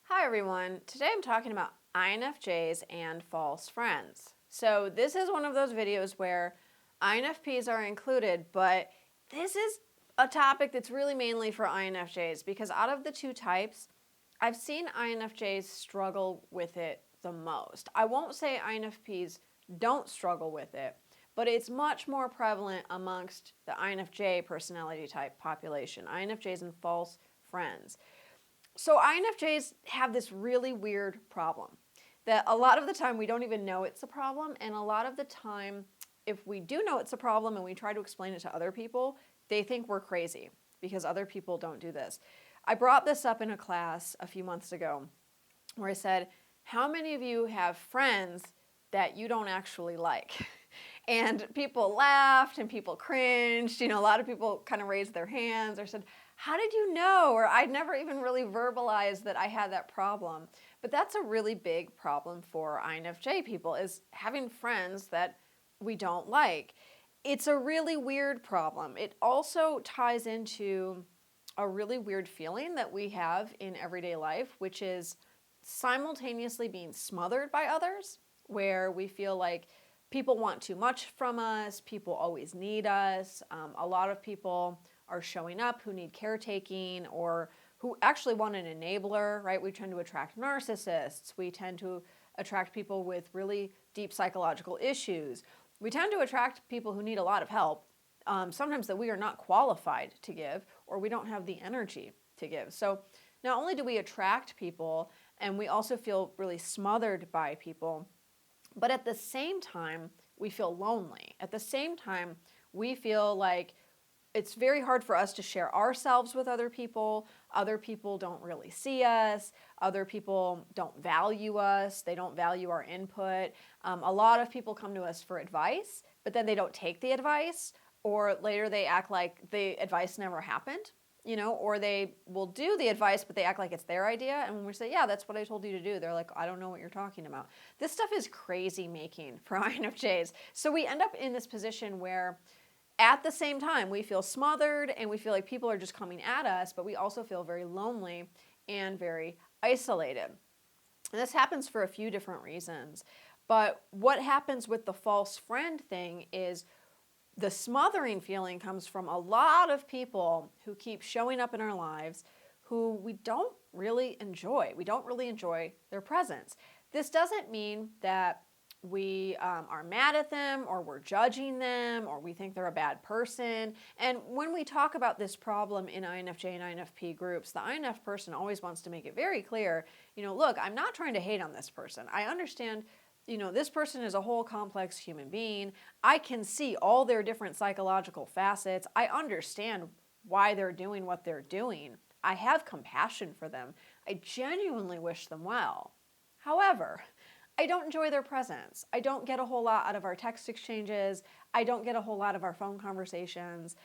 Hi everyone, today I'm talking about INFJs and false friends. So this is one of those videos where INFPs are included, but this is a topic that's really mainly for INFJs because out of the two types, I've seen INFJs struggle with it the most. I won't say INFPs don't struggle with it, but it's much more prevalent amongst the INFJ personality type population, INFJs and false friends. So INFJs have this really weird problem that a lot of the time we don't even know it's a problem, and a lot of the time if we do know it's a problem and we try to explain it to other people, they think we're crazy because other people don't do this. I brought this up in a class a few months ago where I said, how many of you have friends that you don't actually like? And people laughed and people cringed. A lot of people kind of raised their hands or said, how did you know? Or I'd never even really verbalized that I had that problem. But that's a really big problem for INFJ people, is having friends that we don't like. It's a really weird problem. It also ties into a really weird feeling that we have in everyday life, which is simultaneously being smothered by others, where we feel like people want too much from us, people always need us. A lot of people are showing up who need caretaking or who actually want an enabler, right? We tend to attract narcissists. We tend to attract people with really deep psychological issues. We tend to attract people who need a lot of help, sometimes that we are not qualified to give or we don't have the energy to give. So not only do we attract people, and we also feel really smothered by people, but at the same time, we feel lonely. At the same time, we feel like it's very hard for us to share ourselves with other people. Other people don't really see us. Other people don't value us. They don't value our input. A lot of people come to us for advice, but then they don't take the advice, or later they act like the advice never happened. Or they will do the advice, but they act like it's their idea. And when we say, yeah, that's what I told you to do, they're like, I don't know what you're talking about. This stuff is crazy making for INFJs. So we end up in this position where at the same time, we feel smothered and we feel like people are just coming at us, but we also feel very lonely and very isolated. And this happens for a few different reasons. But what happens with the false friend thing is the smothering feeling comes from a lot of people who keep showing up in our lives who we don't really enjoy. We don't really enjoy their presence. This doesn't mean that we are mad at them or we're judging them or we think they're a bad person. And when we talk about this problem in INFJ and INFP groups, the INF person always wants to make it very clear, look, I'm not trying to hate on this person. I understand this person is a whole complex human being. I can see all their different psychological facets. I understand why they're doing what they're doing. I have compassion for them. I genuinely wish them well. However, I don't enjoy their presence. I don't get a whole lot out of our text exchanges. I don't get a whole lot of our phone conversations.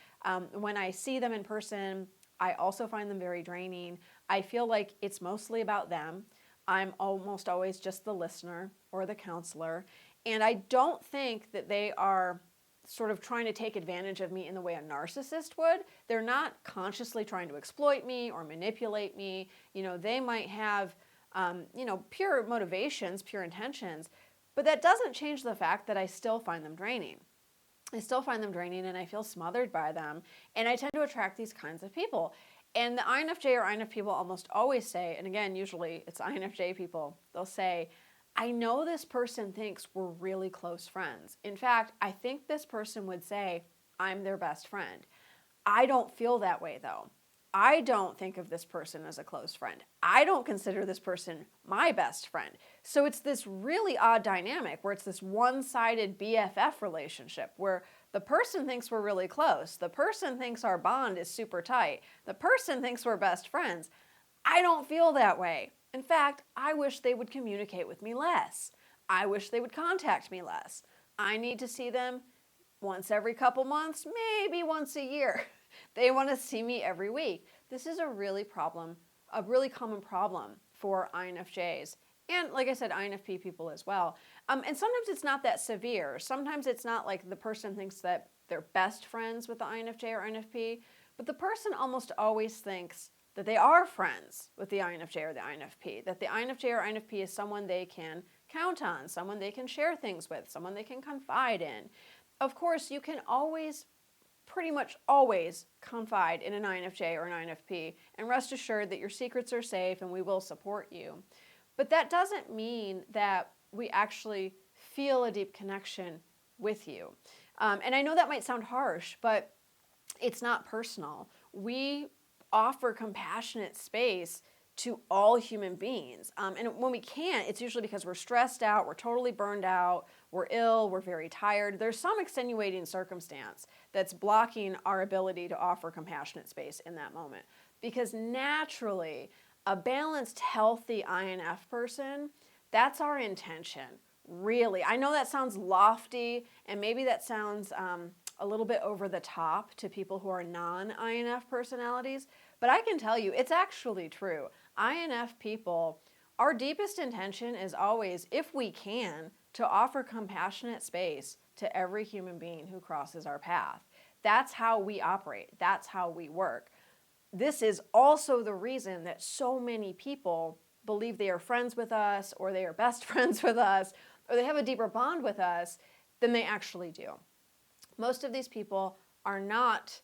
When I see them in person, I also find them very draining. I feel like it's mostly about them. I'm almost always just the listener or the counselor. And I don't think that they are sort of trying to take advantage of me in the way a narcissist would. They're not consciously trying to exploit me or manipulate me. They might have, pure motivations, pure intentions, but that doesn't change the fact that I still find them draining. I still find them draining and I feel smothered by them. And I tend to attract these kinds of people. And the INFJ or INF people almost always say, and again, usually it's INFJ people, they'll say, I know this person thinks we're really close friends. In fact, I think this person would say, I'm their best friend. I don't feel that way though. I don't think of this person as a close friend. I don't consider this person my best friend. So it's this really odd dynamic where it's this one-sided BFF relationship where the person thinks we're really close. The person thinks our bond is super tight. The person thinks we're best friends. I don't feel that way. In fact, I wish they would communicate with me less. I wish they would contact me less. I need to see them once every couple months, maybe once a year. They want to see me every week. This is a really common problem for INFJs. And like I said, INFP people as well. And sometimes it's not that severe. Sometimes it's not like the person thinks that they're best friends with the INFJ or INFP, but the person almost always thinks that they are friends with the INFJ or the INFP, that the INFJ or INFP is someone they can count on, someone they can share things with, someone they can confide in. Of course, you can always, pretty much always, confide in an INFJ or an INFP, and rest assured that your secrets are safe and we will support you. But that doesn't mean that we actually feel a deep connection with you. And I know that might sound harsh, but it's not personal. We offer compassionate space to all human beings. And when we can't, it's usually because we're stressed out, we're totally burned out, we're ill, we're very tired. There's some extenuating circumstance that's blocking our ability to offer compassionate space in that moment. Because naturally, a balanced, healthy INF person, that's our intention, really. I know that sounds lofty, and maybe that sounds a little bit over the top to people who are non-INF personalities, but I can tell you it's actually true. INF people, our deepest intention is always, if we can, to offer compassionate space to every human being who crosses our path. That's how we operate. That's how we work. This is also the reason that so many people believe they are friends with us, or they are best friends with us, or they have a deeper bond with us than they actually do. Most of these people are not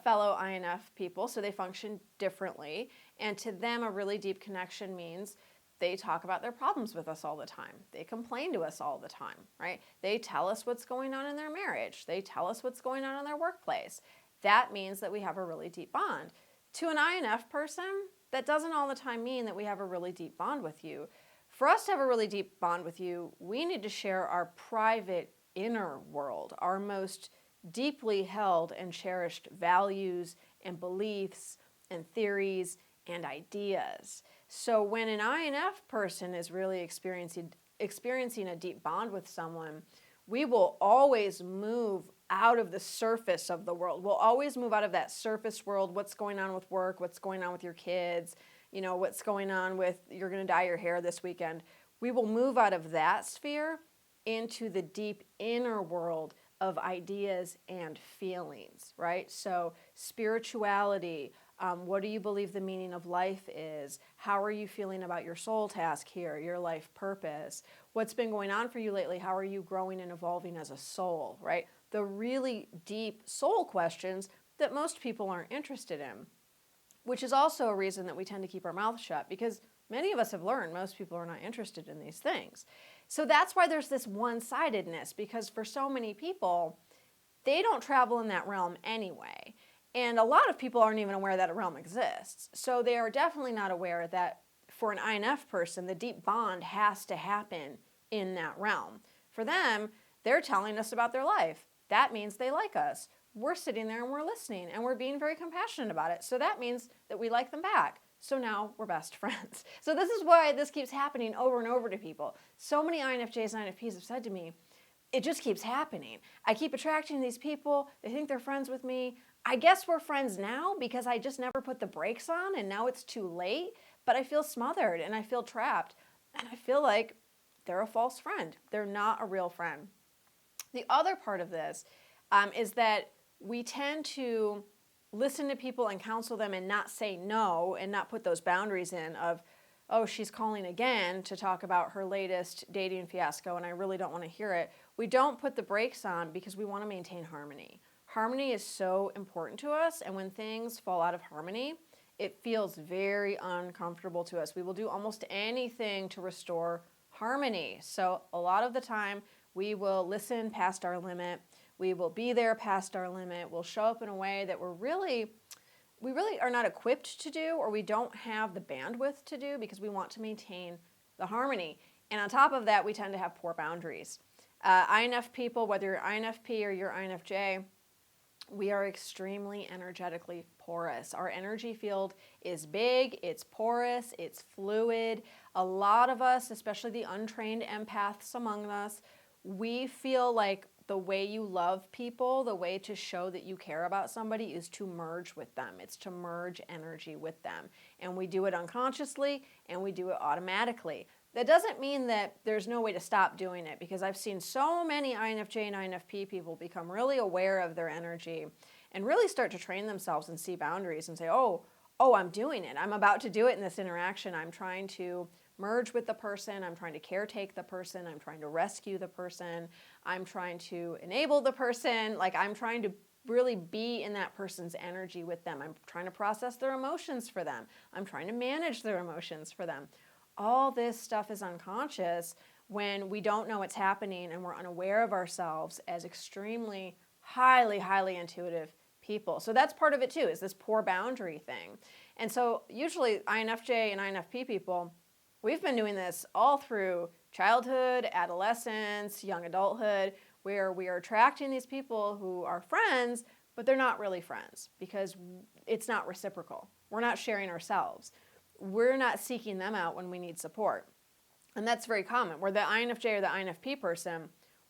fellow INF people, so they function differently. And to them, a really deep connection means they talk about their problems with us all the time. They complain to us all the time, right? They tell us what's going on in their marriage. They tell us what's going on in their workplace. That means that we have a really deep bond. To an INF person, that doesn't all the time mean that we have a really deep bond with you. For us to have a really deep bond with you, we need to share our private inner world, our most deeply held and cherished values and beliefs and theories and ideas. So when an INF person is really experiencing a deep bond with someone, we will always move out of the surface of the world. We'll always move out of that surface world, what's going on with work, what's going on with your kids, what's going on with you're going to dye your hair this weekend. We will move out of that sphere into the deep inner world of ideas and feelings, right? So spirituality, what do you believe the meaning of life is? How are you feeling about your soul task here, your life purpose? What's been going on for you lately? How are you growing and evolving as a soul, right? The really deep soul questions that most people aren't interested in, which is also a reason that we tend to keep our mouth shut, because many of us have learned most people are not interested in these things. So that's why there's this one-sidedness, because for so many people, they don't travel in that realm anyway. And a lot of people aren't even aware that a realm exists. So they are definitely not aware that for an INF person, the deep bond has to happen in that realm. For them, they're telling us about their life. That means they like us. We're sitting there and we're listening and we're being very compassionate about it. So that means that we like them back. So now we're best friends. So this is why this keeps happening over and over to people. So many INFJs and INFPs have said to me, it just keeps happening. I keep attracting these people. They think they're friends with me. I guess we're friends now because I just never put the brakes on and now it's too late. But I feel smothered and I feel trapped. And I feel like they're a false friend. They're not a real friend. The other part of this is that we tend to listen to people and counsel them and not say no and not put those boundaries in of, oh, she's calling again to talk about her latest dating fiasco and I really don't want to hear it. We don't put the brakes on because we want to maintain harmony. Harmony is so important to us, and when things fall out of harmony, it feels very uncomfortable to us. We will do almost anything to restore harmony. So a lot of the time, we will listen past our limit. We will be there past our limit. We'll show up in a way that we really are not equipped to do, or we don't have the bandwidth to do because we want to maintain the harmony. And on top of that, we tend to have poor boundaries. INF people, whether you're INFP or you're INFJ, we are extremely energetically porous. Our energy field is big, it's porous, it's fluid. A lot of us, especially the untrained empaths among us, we feel like the way you love people, the way to show that you care about somebody is to merge with them. It's to merge energy with them. And we do it unconsciously and we do it automatically. That doesn't mean that there's no way to stop doing it, because I've seen so many INFJ and INFP people become really aware of their energy and really start to train themselves and see boundaries and say, oh, oh, I'm doing it. I'm about to do it in this interaction. I'm trying to merge with the person. I'm trying to caretake the person. I'm trying to rescue the person. I'm trying to enable the person. Like, I'm trying to really be in that person's energy with them. I'm trying to process their emotions for them. I'm trying to manage their emotions for them. All this stuff is unconscious when we don't know what's happening and we're unaware of ourselves as extremely highly intuitive people. So that's part of it too, is this poor boundary thing. And so usually INFJ and INFP people, we've been doing this all through childhood, adolescence, young adulthood, where we are attracting these people who are friends, but they're not really friends because it's not reciprocal. We're not sharing ourselves. We're not seeking them out when we need support. And that's very common. We're the INFJ or the INFP person,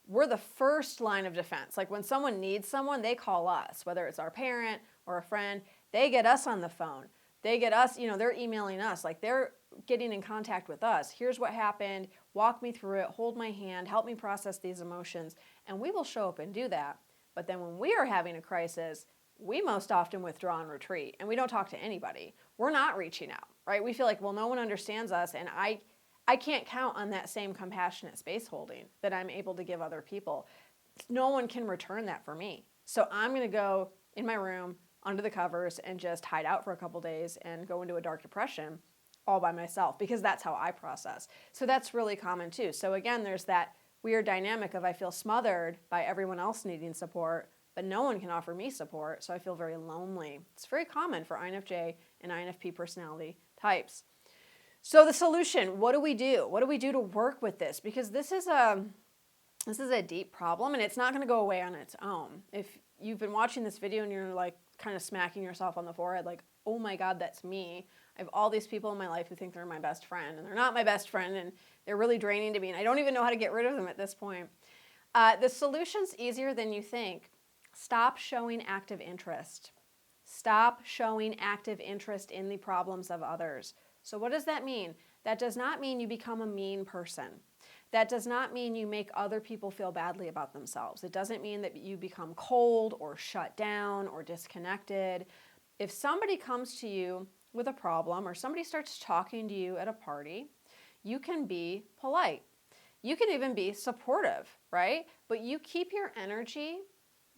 we're the first line of defense. Like when someone needs someone, they call us, whether it's our parent or a friend, they get us on the phone. They get us, they're emailing us, like they're getting in contact with us. Here's what happened, walk me through it, hold my hand, help me process these emotions, and we will show up and do that. But then when we are having a crisis, we most often withdraw and retreat, and we don't talk to anybody. We're not reaching out, right? We feel like, well, no one understands us, and I can't count on that same compassionate space holding that I'm able to give other people. No one can return that for me. So I'm going to go in my room under the covers and just hide out for a couple days and go into a dark depression all by myself because that's how I process. So that's really common too. So again, there's that weird dynamic of I feel smothered by everyone else needing support, but no one can offer me support, so I feel very lonely. It's very common for INFJ and INFP personality types. So the solution, what do we do? What do we do to work with this? Because this is a deep problem and it's not going to go away on its own. If you've been watching this video and you're like kind of smacking yourself on the forehead like, oh my God, that's me. I have all these people in my life who think they're my best friend and they're not my best friend and they're really draining to me and I don't even know how to get rid of them at this point. The solution's easier than you think. Stop showing active interest. Stop showing active interest in the problems of others. So what does that mean? That does not mean you become a mean person. That does not mean you make other people feel badly about themselves. It doesn't mean that you become cold or shut down or disconnected. If somebody comes to you with a problem or somebody starts talking to you at a party, you can be polite. You can even be supportive, right? But you keep your energy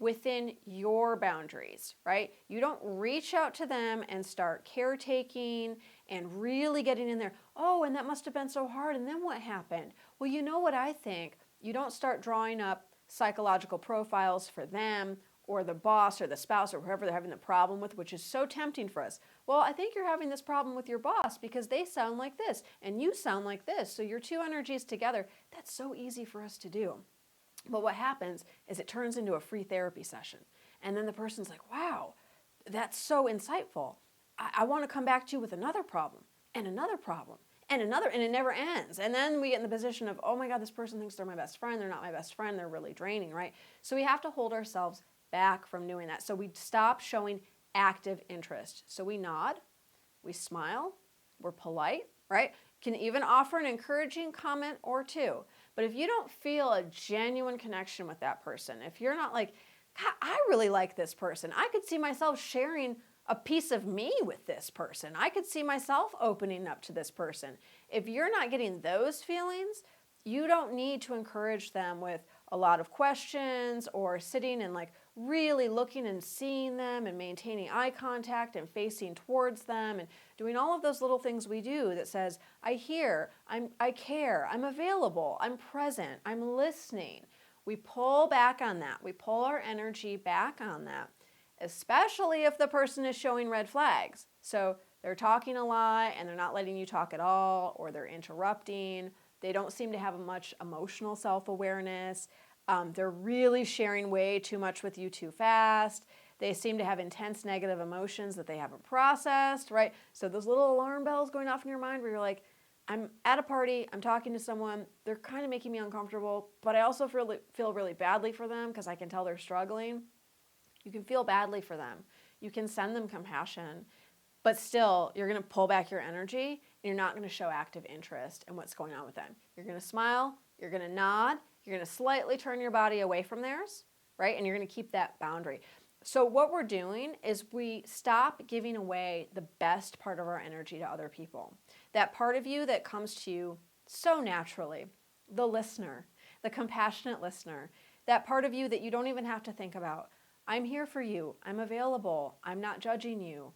within your boundaries, right? You don't reach out to them and start caretaking and really getting in there. Oh, and that must have been so hard, and then what happened? Well, you know what I think? You don't start drawing up psychological profiles for them or the boss or the spouse or whoever they're having the problem with, which is so tempting for us. Well, I think you're having this problem with your boss because they sound like this and you sound like this. So your two energies together, that's so easy for us to do. But what happens is it turns into a free therapy session. And then the person's like, wow, that's so insightful. I want to come back to you with another problem and another problem and another, and it never ends. And then we get in the position of, oh my God, this person thinks they're my best friend. They're not my best friend. They're really draining, right? So we have to hold ourselves back from doing that. So we stop showing active interest. So we nod, we smile, we're polite, right? Can even offer an encouraging comment or two. But if you don't feel a genuine connection with that person, if you're not like, God, I really like this person. I could see myself sharing a piece of me with this person. I could see myself opening up to this person. If you're not getting those feelings, you don't need to encourage them with a lot of questions or sitting and like really looking and seeing them and maintaining eye contact and facing towards them and doing all of those little things we do that says, I hear, I care, I'm available, I'm present, I'm listening. We pull back on that. We pull our energy back on that, especially if the person is showing red flags. So they're talking a lot and they're not letting you talk at all, or they're interrupting. They don't seem to have much emotional self-awareness. They're really sharing way too much with you too fast. They seem to have intense negative emotions that they haven't processed, right? So those little alarm bells going off in your mind where you're like, I'm at a party, I'm talking to someone, they're kind of making me uncomfortable, but I also feel really badly for them because I can tell they're struggling. You can feel badly for them. You can send them compassion, but still you're going to pull back your energy and you're not going to show active interest in what's going on with them. You're going to smile, you're going to nod, you're going to slightly turn your body away from theirs, right? And you're going to keep that boundary. So what we're doing is we stop giving away the best part of our energy to other people. That part of you that comes to you so naturally, the listener, the compassionate listener, that part of you that you don't even have to think about. I'm here for you. I'm available. I'm not judging you.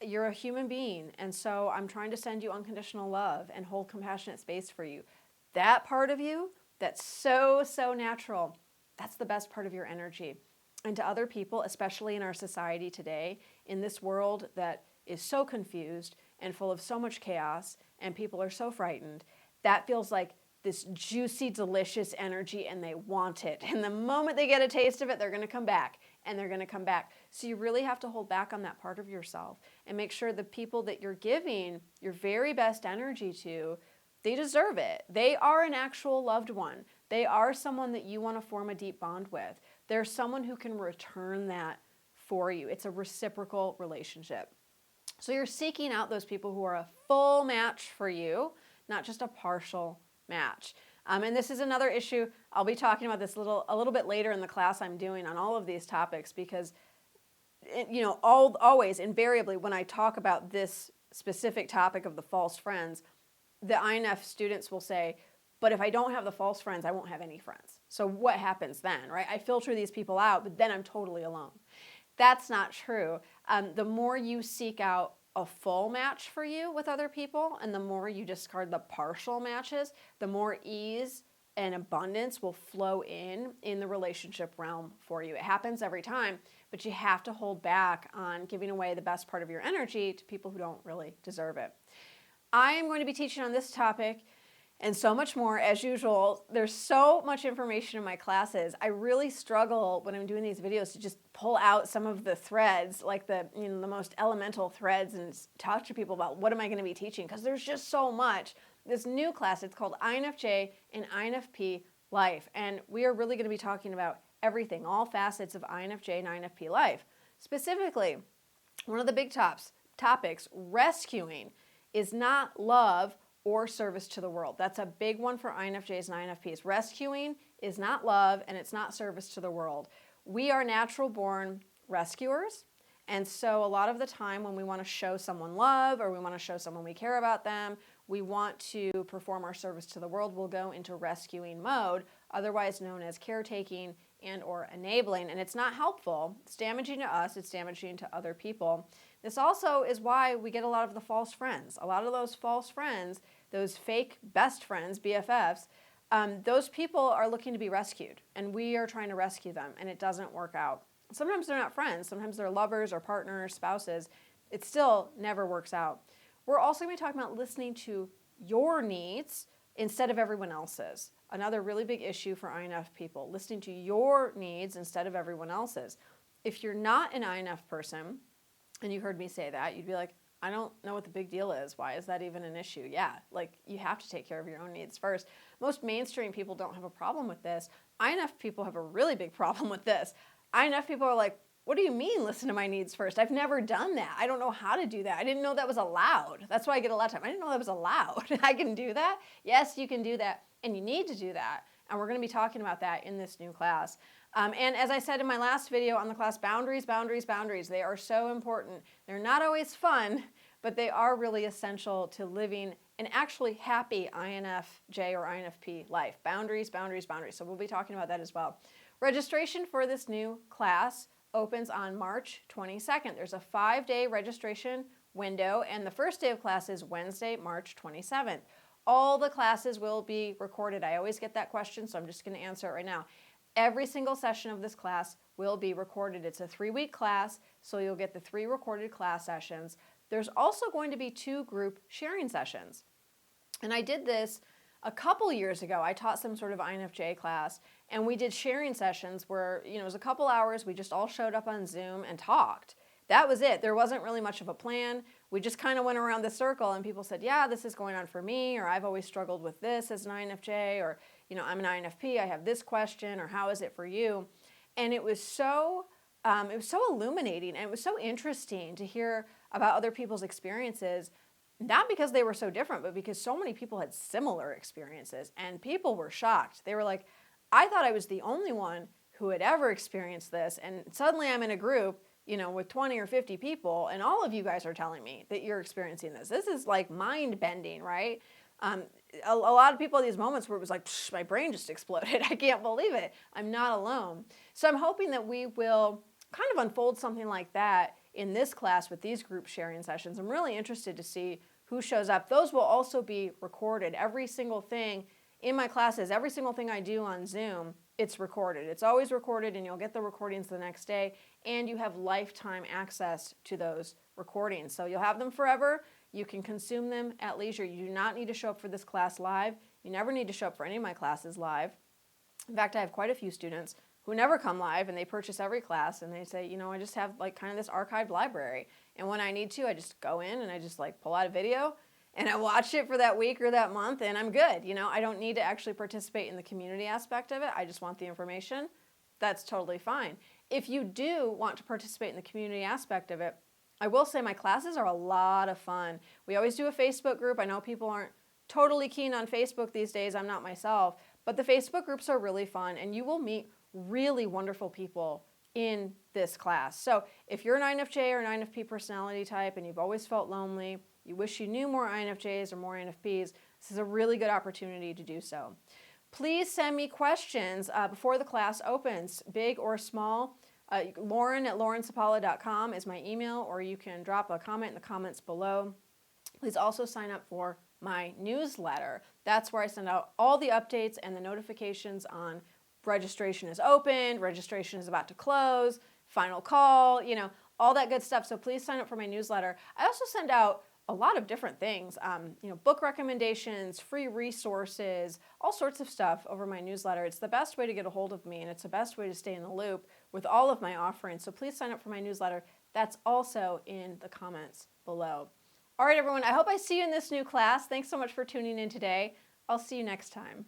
You're a human being, and so I'm trying to send you unconditional love and hold compassionate space for you. That part of you that's so, so natural, that's the best part of your energy. And to other people, especially in our society today, in this world that is so confused and full of so much chaos, and people are so frightened, that feels like this juicy, delicious energy, and they want it. And the moment they get a taste of it, they're going to come back, and they're going to come back. So you really have to hold back on that part of yourself and make sure the people that you're giving your very best energy to, they deserve it. They are an actual loved one. They are someone that you want to form a deep bond with. They're someone who can return that for you. It's a reciprocal relationship. So you're seeking out those people who are a full match for you, not just a partial match. And this is another issue. I'll be talking about this a little bit later in the class I'm doing on all of these topics, because always invariably when I talk about this specific topic of the false friends, the INF students will say, but if I don't have the false friends, I won't have any friends. So what happens then, right? I filter these people out, but then I'm totally alone. That's not true. The more you seek out a full match for you with other people, and the more you discard the partial matches, the more ease and abundance will flow in the relationship realm for you. It happens every time, but you have to hold back on giving away the best part of your energy to people who don't really deserve it. I am going to be teaching on this topic and so much more. As usual, there's so much information in my classes. I really struggle when I'm doing these videos to just pull out some of the threads, like the most elemental threads, and talk to people about what am I going to be teaching, because there's just so much. This new class, it's called INFJ and INFP Life, and we are really going to be talking about everything, all facets of INFJ and INFP life. Specifically, one of the big topics, rescuing, is not love or service to the world. That's a big one for INFJs and INFPs. Rescuing is not love, and it's not service to the world. We are natural born rescuers, and so a lot of the time when we want to show someone love or we want to show someone we care about them, we want to perform our service to the world, we'll go into rescuing mode, otherwise known as caretaking and or enabling, and it's not helpful. It's damaging to us, it's damaging to other people. This also is why we get a lot of the false friends. A lot of those false friends, those fake best friends, BFFs, those people are looking to be rescued, and we are trying to rescue them, and it doesn't work out. Sometimes they're not friends. Sometimes they're lovers or partners, spouses. It still never works out. We're also going to be talking about listening to your needs instead of everyone else's. Another really big issue for INF people, listening to your needs instead of everyone else's. If you're not an INF person, and you heard me say that, you'd be like, I don't know what the big deal is. Why is that even an issue? Yeah, like you have to take care of your own needs first. Most mainstream people don't have a problem with this. INF people have a really big problem with this. INF people are like, what do you mean listen to my needs first? I've never done that. I don't know how to do that. I didn't know that was allowed. That's why I get a lot of time. I didn't know that was allowed. I can do that. Yes, you can do that. And you need to do that. And we're going to be talking about that in this new class. And as I said in my last video on the class, boundaries, boundaries, boundaries, they are so important. They're not always fun, but they are really essential to living an actually happy INFJ or INFP life. Boundaries, boundaries, boundaries. So we'll be talking about that as well. Registration for this new class opens on March 22nd. There's a 5-day registration window, and the first day of class is Wednesday, March 27th. All the classes will be recorded. I always get that question, so I'm just going to answer it right now. Every single session of this class will be recorded. It's a 3-week class, so you'll get the 3 recorded class sessions. There's also going to be 2 group sharing sessions. And I did this a couple years ago. I taught some sort of INFJ class, and we did sharing sessions where, it was a couple hours. We just all showed up on Zoom and talked. That was it. There wasn't really much of a plan. We just kind of went around the circle, and people said, yeah, this is going on for me, or I've always struggled with this as an INFJ, or, I'm an INFP, I have this question, or how is it for you? And it was so illuminating, and it was so interesting to hear about other people's experiences, not because they were so different, but because so many people had similar experiences, and people were shocked. They were like, I thought I was the only one who had ever experienced this, and suddenly I'm in a group, with 20 or 50 people, and all of you guys are telling me that you're experiencing this. This is like mind-bending, right? A lot of people at these moments where it was like, my brain just exploded. I can't believe it. I'm not alone. So I'm hoping that we will kind of unfold something like that in this class with these group sharing sessions. I'm really interested to see who shows up. Those will also be recorded. Every single thing in my classes, every single thing I do on Zoom, it's recorded. It's always recorded, and you'll get the recordings the next day, and you have lifetime access to those recordings. So you'll have them forever. You can consume them at leisure. You do not need to show up for this class live. You never need to show up for any of my classes live. In fact, I have quite a few students who never come live, and they purchase every class, and they say, I just have like kind of this archived library, and when I need to, I just go in and I just like pull out a video and I watch it for that week or that month, and I'm good. I don't need to actually participate in the community aspect of it. I just want the information. That's totally fine. If you do want to participate in the community aspect of it, I will say my classes are a lot of fun. We always do a Facebook group. I know people aren't totally keen on Facebook these days. I'm not myself, but the Facebook groups are really fun, and you will meet really wonderful people in this class. So if you're an INFJ or an INFP personality type and you've always felt lonely, you wish you knew more INFJs or more INFPs, this is a really good opportunity to do so. Please send me questions before the class opens, big or small. Lauren@laurensapala.com is my email, or you can drop a comment in the comments below. Please also sign up for my newsletter. That's where I send out all the updates and the notifications on registration is open, registration is about to close, final call, all that good stuff. So please sign up for my newsletter. I also send out a lot of different things, book recommendations, free resources, all sorts of stuff over my newsletter. It's the best way to get a hold of me, and it's the best way to stay in the loop with all of my offerings. So please sign up for my newsletter. That's also in the comments below. All right, everyone, I hope I see you in this new class. Thanks so much for tuning in today. I'll see you next time.